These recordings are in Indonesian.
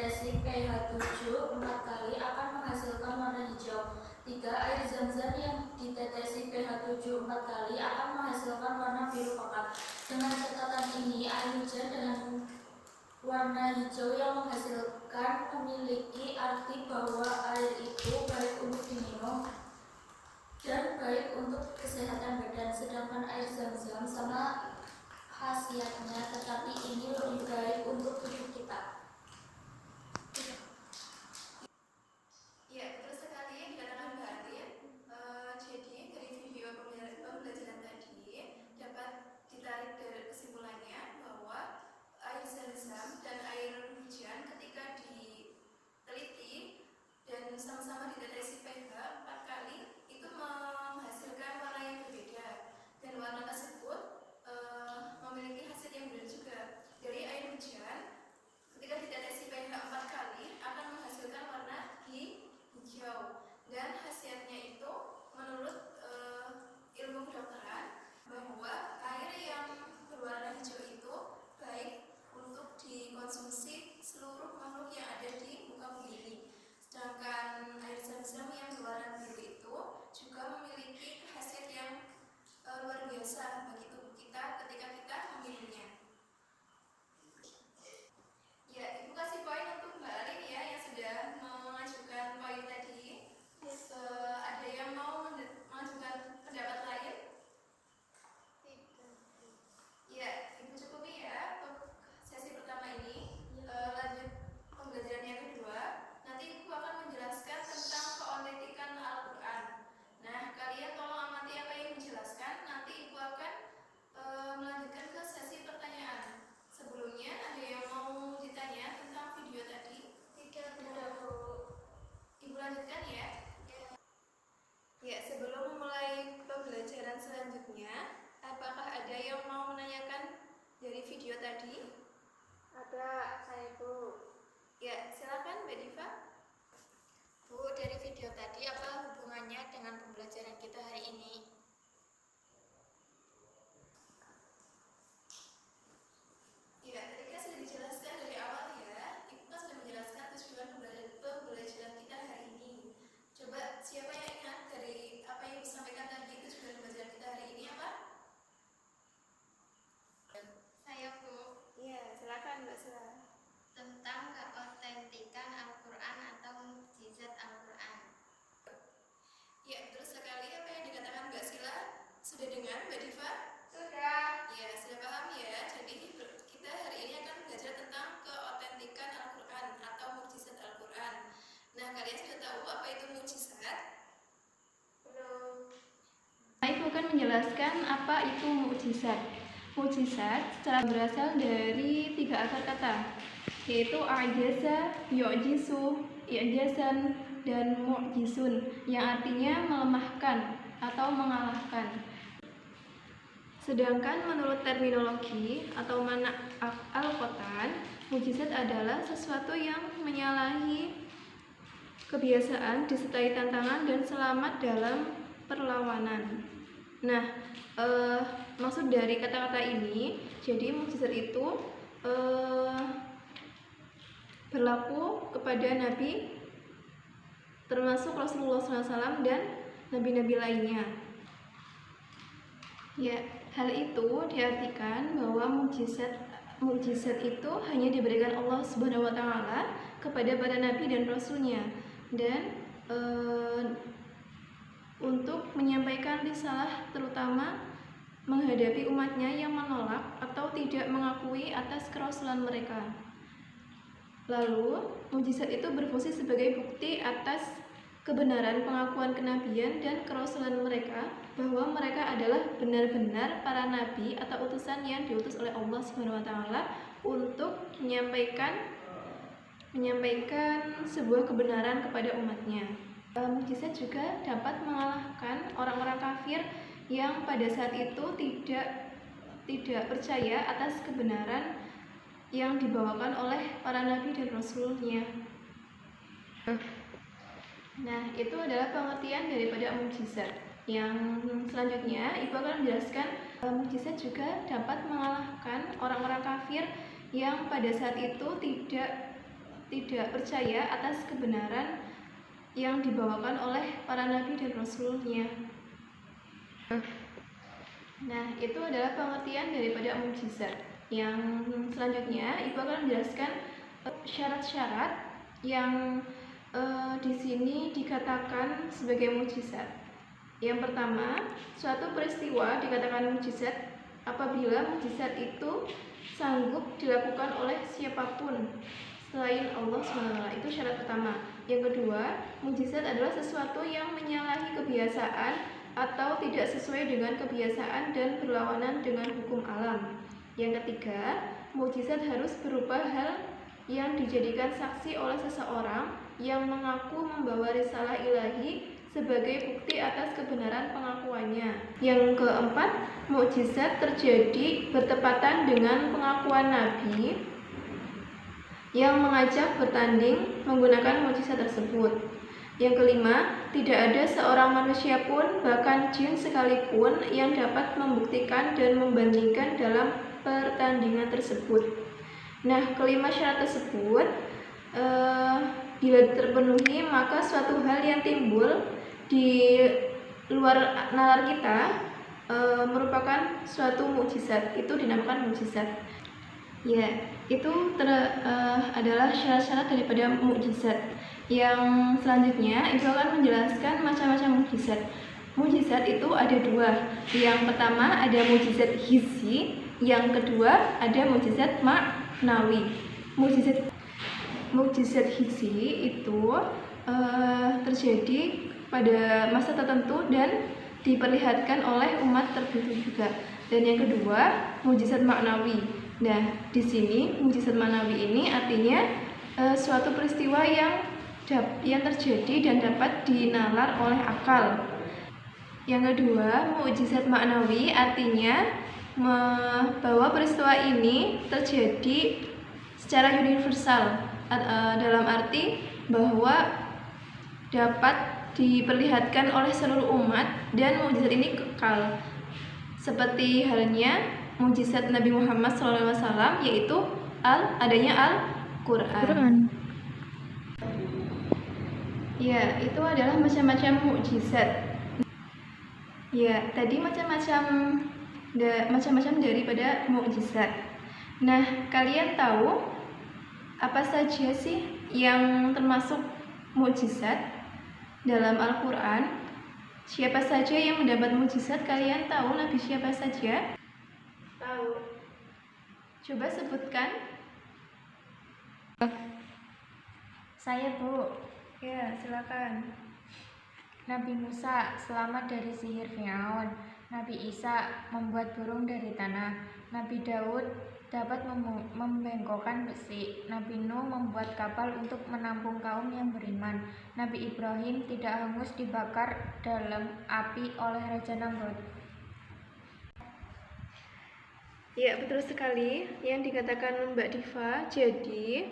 ditetesi pH 7 4 kali akan menghasilkan warna hijau. 3. Air zam-zam yang ditetesi pH 7 4 kali akan menghasilkan warna biru pekat. Dengan catatan ini, air hujan dengan warna hijau yang menghasilkan memiliki arti bahwa air itu baik untuk diminum dan baik untuk kesehatan badan, sedangkan air zam-zam sama khasiatnya, tetapi ini lebih baik untuk tubuh kita. Ya, betul sekali dikatakan Mbak Arin. Jadi dari video pembelajaran tadi dapat ditarik dari kesimpulannya bahwa air zam-zam dan air hujan ketika diteliti dan sama-sama ditetesi pH 4 kali itu menghasilkan warna yang berbeda, dan warna tersebut memiliki hasil yang berbeda juga. Dari air hujan ketika ditetesi pH 4 kali akan menghasilkan warna hijau, dan khasiatnya itu menurut ilmu kedokteran bahwa air yang berwarna hijau itu baik untuk dikonsumsi seluruh makhluk yang ada di muka bumi ini. Sedangkan air zam-zam yang berwarna biru itu juga memiliki khasiat yang luar biasa bagi tubuh kita ketika kita meminumnya. Ya, Ibu kasih poin untuk Mbak Arin ya yang sudah mengajukan poin tadi. Ada yang mau mengajukan pendapat lain? Ya, Ibu cukupi ya untuk sesi pertama ini. Lanjut pembelajaran yang kedua. Nanti Ibu akan menjelaskan tentang keautentikan Al-Quran. Nah, kalian tolong amati apa yang dijelaskan. Nanti Ibu akan melanjutkan ke sesi pertanyaan. Sebelumnya ada yang mau ditanya tentang video tadi? Tidak, Bu. Ibu lanjutkan ya. Ya, sebelum memulai pembelajaran selanjutnya, apakah ada yang mau menanyakan dari video tadi? Ada, saya Bu. Ya, silakan Mbak Diva. Bu, dari video tadi apa hubungannya dengan pembelajaran kita hari ini? Ya, tadi kan sudah dijelaskan dari awal ya. Ibu kan sudah menjelaskan tujuan pembelajaran kita hari ini. Coba siapa yang ingat dari apa yang disampaikan tadi, tujuan pembelajaran kita hari ini apa? Saya, Bu. Iya, silakan Mbak Sela. Tentang keautentikan Al-Quran atau mukjizat Al-Quran. Ya, betul sekali apa yang dikatakan Mbak Sila. Sudah dengar Mbak Diva? Sudah. Ya, sudah paham ya. Jadi kita hari ini akan belajar tentang keautentikan Al-Quran atau mukjizat Al-Quran. Nah, kalian sudah tahu apa itu mukjizat? Belum. Ibu akan menjelaskan apa itu mukjizat. Mukjizat secara berasal dari 3 akar kata, yaitu ajaza, yu'jizu, i'jazan, dan mu'jizun, yang artinya melemahkan atau mengalahkan. Sedangkan menurut terminologi atau makna Al-Quran, mukjizat adalah sesuatu yang menyalahi kebiasaan disertai tantangan dan selamat dalam perlawanan. Nah, maksud dari kata-kata ini, jadi mukjizat itu berlaku kepada Nabi, termasuk Rasulullah SAW dan Nabi-Nabi lainnya. Ya, hal itu diartikan bahwa mukjizat itu hanya diberikan Allah Subhanahu wa Ta'ala kepada para nabi dan rasulnya, dan untuk menyampaikan risalah, terutama menghadapi umatnya yang menolak atau tidak mengakui atas kerasulan mereka. Lalu, mukjizat itu berfungsi sebagai bukti atas kebenaran pengakuan kenabian dan kerasulan mereka, bahwa mereka adalah benar-benar para nabi atau utusan yang diutus oleh Allah Subhanahu wa Ta'ala untuk menyampaikan sebuah kebenaran kepada umatnya. Mukjizat juga dapat mengalahkan orang-orang kafir yang pada saat itu tidak percaya atas kebenaran yang dibawakan oleh para nabi dan rasulnya. Nah, itu adalah pengertian daripada mukjizat. Yang selanjutnya, Ibu akan menjelaskan mukjizat juga dapat mengalahkan orang-orang kafir yang pada saat itu tidak percaya atas kebenaran yang dibawakan oleh para nabi dan rasulnya. Nah, itu adalah pengertian daripada mukjizat. Yang selanjutnya, Ibu akan menjelaskan syarat-syarat yang di sini dikatakan sebagai mukjizat. Yang pertama, suatu peristiwa dikatakan mukjizat apabila mukjizat itu sanggup dilakukan oleh siapapun selain Allah SWT. Itu syarat pertama. Yang kedua, mukjizat adalah sesuatu yang menyalahi kebiasaan atau tidak sesuai dengan kebiasaan dan berlawanan dengan hukum alam. Yang ketiga, mukjizat harus berupa hal yang dijadikan saksi oleh seseorang yang mengaku membawa risalah ilahi sebagai bukti atas kebenaran pengakuannya. Yang keempat, mukjizat terjadi bertepatan dengan pengakuan Nabi yang mengajak bertanding menggunakan mukjizat tersebut. Yang kelima, tidak ada seorang manusia pun, bahkan jin sekalipun, yang dapat membuktikan dan membandingkan dalam pertandingan tersebut. Nah, kelima syarat tersebut bila terpenuhi, maka suatu hal yang timbul di luar nalar kita merupakan suatu mukjizat. Itu dinamakan mukjizat. Ya, itu adalah syarat-syarat daripada mukjizat. Yang selanjutnya, Ibu akan menjelaskan macam-macam mukjizat. Mukjizat itu ada dua. Yang pertama ada mukjizat hissi, yang kedua ada mukjizat maknawi. Mukjizat hissi itu terjadi pada masa tertentu dan diperlihatkan oleh umat tertentu juga. Dan yang kedua, mukjizat maknawi. Nah, di sini mukjizat maknawi ini artinya suatu peristiwa yang terjadi dan dapat dinalar oleh akal. Yang kedua, mukjizat maknawi artinya bahwa peristiwa ini terjadi secara universal, dalam arti bahwa dapat diperlihatkan oleh seluruh umat dan mukjizat ini kekal. Seperti halnya mukjizat Nabi Muhammad SAW, yaitu adanya Al-Quran. Ya, itu adalah macam-macam mukjizat. Ya, tadi macam-macam daripada mukjizat. Nah, kalian tahu apa saja sih yang termasuk mukjizat dalam Al-Quran? Siapa saja yang mendapat mukjizat? Kalian tahu Nabi siapa saja? Tahu. Coba sebutkan. Saya, Bu. Ya, silakan. Nabi Musa selamat dari sihir Firaun. Nabi Isa membuat burung dari tanah. Nabi Daud dapat membengkokkan besi. Nabi Nuh membuat kapal untuk menampung kaum yang beriman. Nabi Ibrahim tidak hangus dibakar dalam api oleh Raja Namrud. Ya, betul sekali yang dikatakan Mbak Diva. Jadi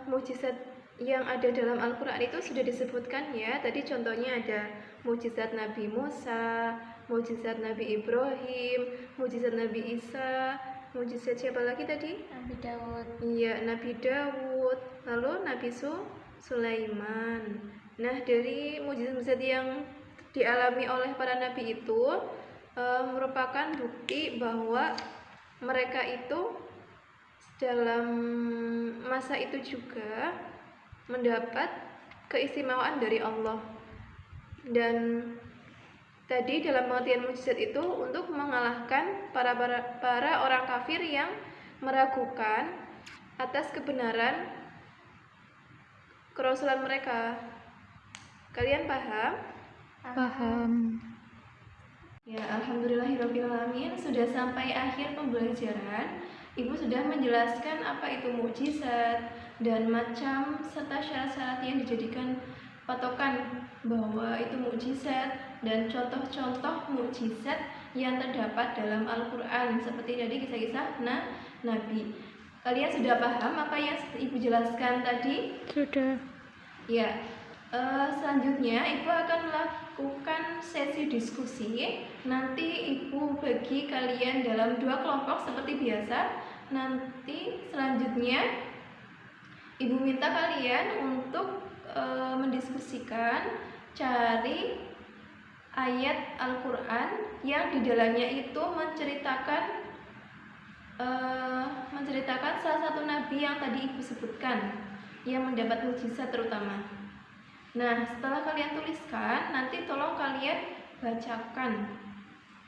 mukjizat yang ada dalam Al-Quran itu sudah disebutkan ya. Tadi contohnya ada mukjizat Nabi Musa, mukjizat Nabi Ibrahim, mukjizat Nabi Isa, mukjizat siapa lagi tadi? Nabi Daud. Iya, Nabi Daud, lalu Nabi Sulaiman. Nah, dari mukjizat-mukjizat yang dialami oleh para nabi itu merupakan bukti bahwa mereka itu dalam masa itu juga mendapat keistimewaan dari Allah. Dan tadi dalam pengertian mukjizat itu untuk mengalahkan para orang kafir yang meragukan atas kebenaran kerasulan mereka. Kalian paham? Paham. Ya, alhamdulillahirrahmanirrahim. Sudah sampai akhir pembelajaran. Ibu sudah menjelaskan apa itu mukjizat dan macam serta syarat-syarat yang dijadikan patokan bahwa itu mukjizat dan contoh-contoh mukjizat yang terdapat dalam Al-Quran seperti tadi kisah-kisah Nabi. Kalian sudah paham apa yang Ibu jelaskan tadi? Sudah. Ya, selanjutnya Ibu akan melakukan sesi diskusi. Nanti Ibu bagi kalian dalam 2 kelompok seperti biasa. Nanti selanjutnya Ibu minta kalian untuk mendiskusikan, cari ayat Al-Quran yang di dalamnya itu menceritakan salah satu nabi yang tadi ibu sebutkan, yang mendapat mukjizat terutama. Nah, setelah kalian tuliskan, nanti tolong kalian bacakan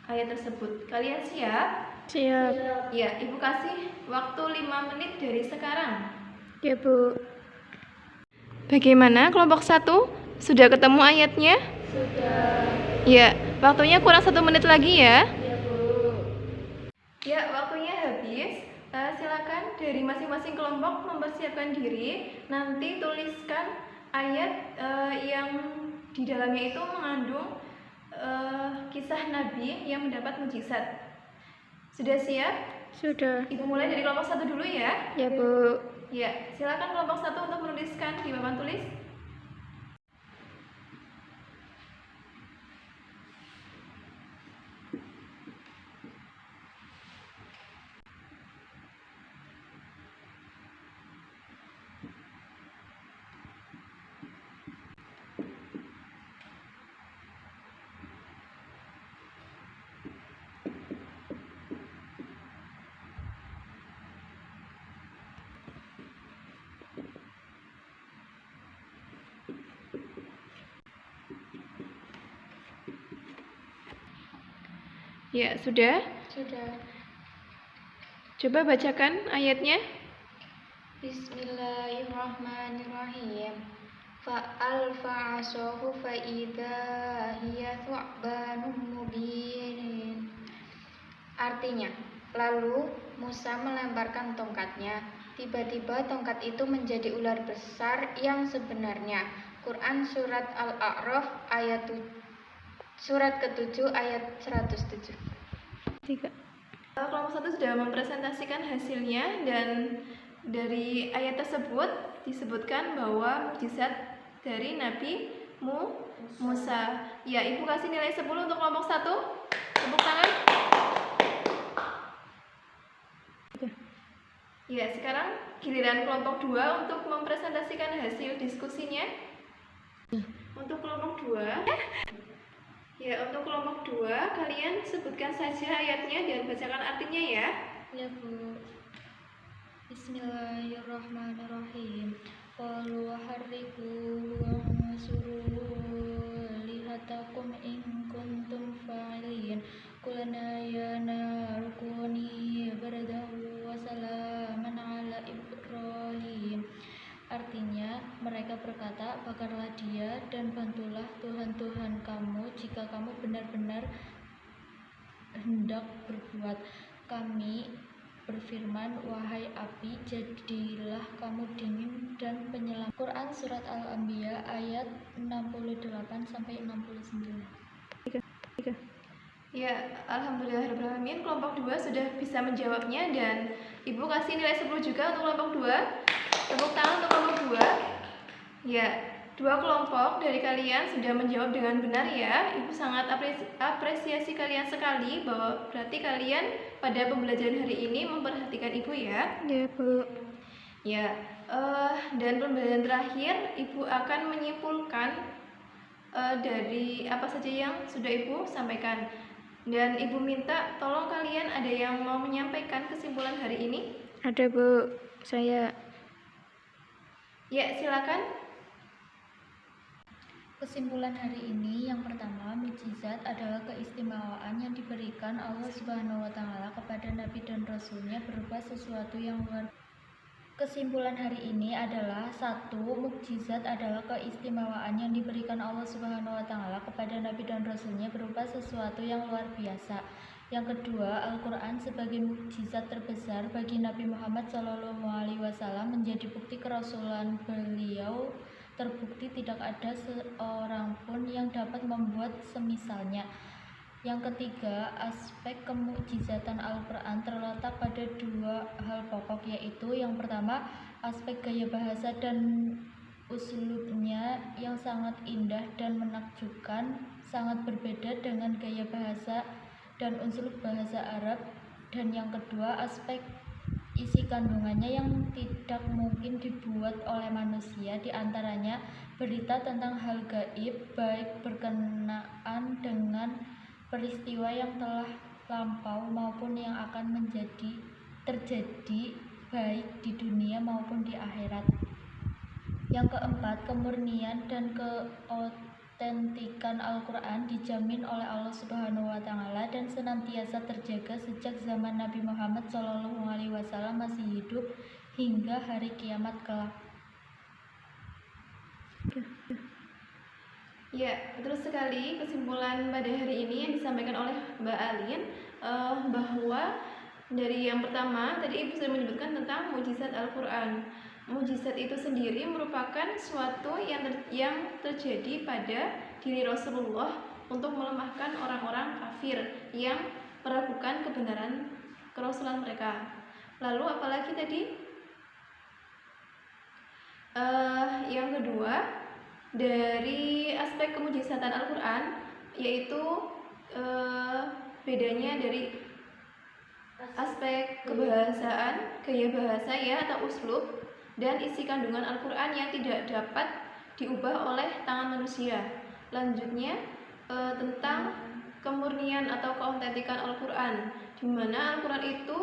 ayat tersebut. Kalian siap? Siap. Ya, ibu kasih waktu 5 menit dari sekarang. Ya, Bu. Bagaimana kelompok 1? Sudah ketemu ayatnya? Sudah. Ya, waktunya kurang 1 menit lagi ya. Ya, Bu. Ya, waktunya habis. Silakan dari masing-masing kelompok mempersiapkan diri. Nanti tuliskan ayat yang di dalamnya itu mengandung kisah Nabi yang mendapat mukjizat. Sudah siap? Sudah. Ibu mulai dari kelompok 1 dulu ya. Ya, Bu. Ya, silakan kelompok 1 untuk menuliskan di papan tulis. Ya, sudah. Sudah. Coba bacakan ayatnya. Bismillahirrahmanirrahim. Fa'alfa asahu fa'idha hiya thu'banun mubin. Artinya, lalu Musa melemparkan tongkatnya. Tiba-tiba tongkat itu menjadi ular besar yang sebenarnya. Quran Surat Al-A'raf Surat ke-7 ayat 107. Kelompok 1 sudah mempresentasikan hasilnya, dan dari ayat tersebut disebutkan bahwa mukjizat dari Nabi Musa. Ya, ibu kasih nilai 10 untuk kelompok 1. Tepuk tangan. Ya, sekarang giliran kelompok 2 untuk mempresentasikan hasil diskusinya. Untuk kelompok 2, kalian sebutkan saja ayatnya dan bacakan artinya ya. Ya, Bu. Bismillahirrahmanirrahim. Qalu harriku wansuru lihatakum in kuntum fa'ilin. Qulna ya naru kuni bardahu wa salaman ala Ibrahim. Artinya, mereka berkata, bakarlah dia dan bantulah Tuhan-Tuhan kamu jika kamu benar-benar hendak berbuat. Kami berfirman, wahai api, jadilah kamu dingin dan penyelam. Quran Surat Al-Anbiya ayat 68-69. Ya, alhamdulillahirrahmanirrahim, kelompok 2 sudah bisa menjawabnya, dan ibu kasih nilai 10 juga untuk kelompok 2. Tepuk tangan untuk kelompok 2. Ya, 2 kelompok dari kalian sudah menjawab dengan benar ya. Ibu sangat apresiasi kalian sekali, bahwa berarti kalian pada pembelajaran hari ini memperhatikan ibu ya. Ya, Bu. Ya, dan pembelajaran terakhir ibu akan menyimpulkan dari apa saja yang sudah ibu sampaikan. Dan ibu minta tolong kalian ada yang mau menyampaikan kesimpulan hari ini? Ada, Bu. Saya. Ya, silakan. Kesimpulan hari ini, yang pertama, mukjizat adalah keistimewaan yang diberikan Allah Subhanahu wa Ta'ala kepada Nabi dan Rasul-Nya berupa sesuatu yang luar. Kesimpulan hari ini adalah 1. Mukjizat adalah keistimewaan yang diberikan Allah Subhanahu wa Ta'ala kepada Nabi dan Rasul-Nya berupa sesuatu yang luar biasa. Yang kedua, Al-Quran sebagai mukjizat terbesar bagi Nabi Muhammad SAW menjadi bukti kerasulan beliau. Terbukti tidak ada seorang pun yang dapat membuat semisalnya. Yang ketiga, aspek kemukjizatan Al-Quran terletak pada 2 hal pokok, yaitu yang pertama, aspek gaya bahasa dan uslubnya yang sangat indah dan menakjubkan, sangat berbeda dengan gaya bahasa dan uslub bahasa Arab. Dan yang kedua, aspek isi kandungannya yang tidak mungkin dibuat oleh manusia, diantaranya berita tentang hal gaib, baik berkenaan dengan peristiwa yang telah lampau maupun yang akan terjadi baik di dunia maupun di akhirat. Yang keempat, kemurnian dan keotentikan Al-Quran dijamin oleh Allah Subhanahu wa Ta'ala dan senantiasa terjaga sejak zaman Nabi Muhammad SAW masih hidup hingga hari kiamat kelak. Ya, betul sekali kesimpulan pada hari ini yang disampaikan oleh Mbak Alin, bahwa dari yang pertama tadi Ibu sudah menyebutkan tentang mukjizat Al-Quran. Mukjizat itu sendiri merupakan suatu yang terjadi pada diri Rasulullah untuk melemahkan orang-orang kafir yang meragukan kebenaran kerasulan mereka. Lalu apalagi tadi? Yang kedua, dari aspek kemujizatan Al-Quran, yaitu bedanya dari aspek kebahasaan, gaya bahasa ya atau uslub, dan isi kandungan Al-Quran yang tidak dapat diubah oleh tangan manusia. Lanjutnya tentang kemurnian atau keautentikan Al-Quran, di mana Al-Quran itu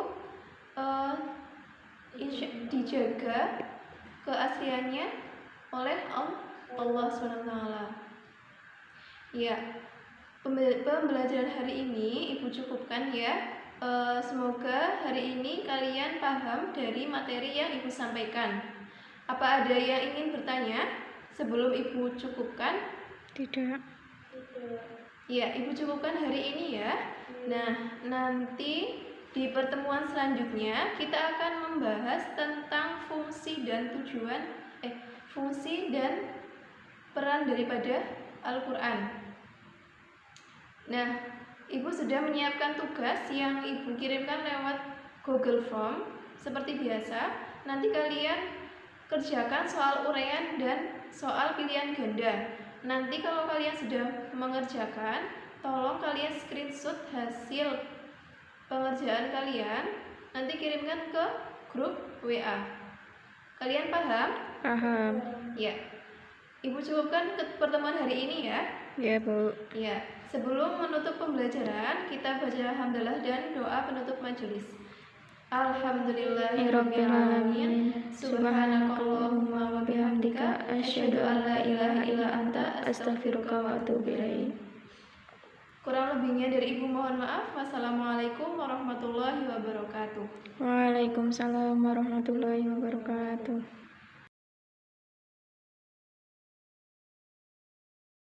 dijaga keasliannya oleh Allah SWT. Ya, pembelajaran hari ini Ibu cukupkan ya. Semoga hari ini kalian paham dari materi yang Ibu sampaikan. Apa ada yang ingin bertanya sebelum Ibu cukupkan? Tidak. Ya, Ibu cukupkan hari ini ya. Nah, nanti di pertemuan selanjutnya kita akan membahas tentang fungsi dan peran daripada Al-Quran. Nah, Ibu sudah menyiapkan tugas yang Ibu kirimkan lewat Google Form seperti biasa. Nanti kalian kerjakan soal uraian dan soal pilihan ganda. Nanti kalau kalian sudah mengerjakan, tolong kalian screenshot hasil pengerjaan kalian, nanti kirimkan ke grup WA. Kalian paham? Paham. Ya. Ibu cukupkan ke pertemuan hari ini ya. Ya, Bu. Ya, sebelum menutup pembelajaran, kita baca alhamdulillah dan doa penutup majelis. Alhamdulillahirrabbilalamin. Subhanakallahumma wa bihamdika asyhadu an la ilaha illa anta astaghfiruka wa atubu ilaik. Kurang lebihnya dari Ibu mohon maaf. Wassalamualaikum warahmatullahi wabarakatuh. Waalaikumsalam warahmatullahi wabarakatuh.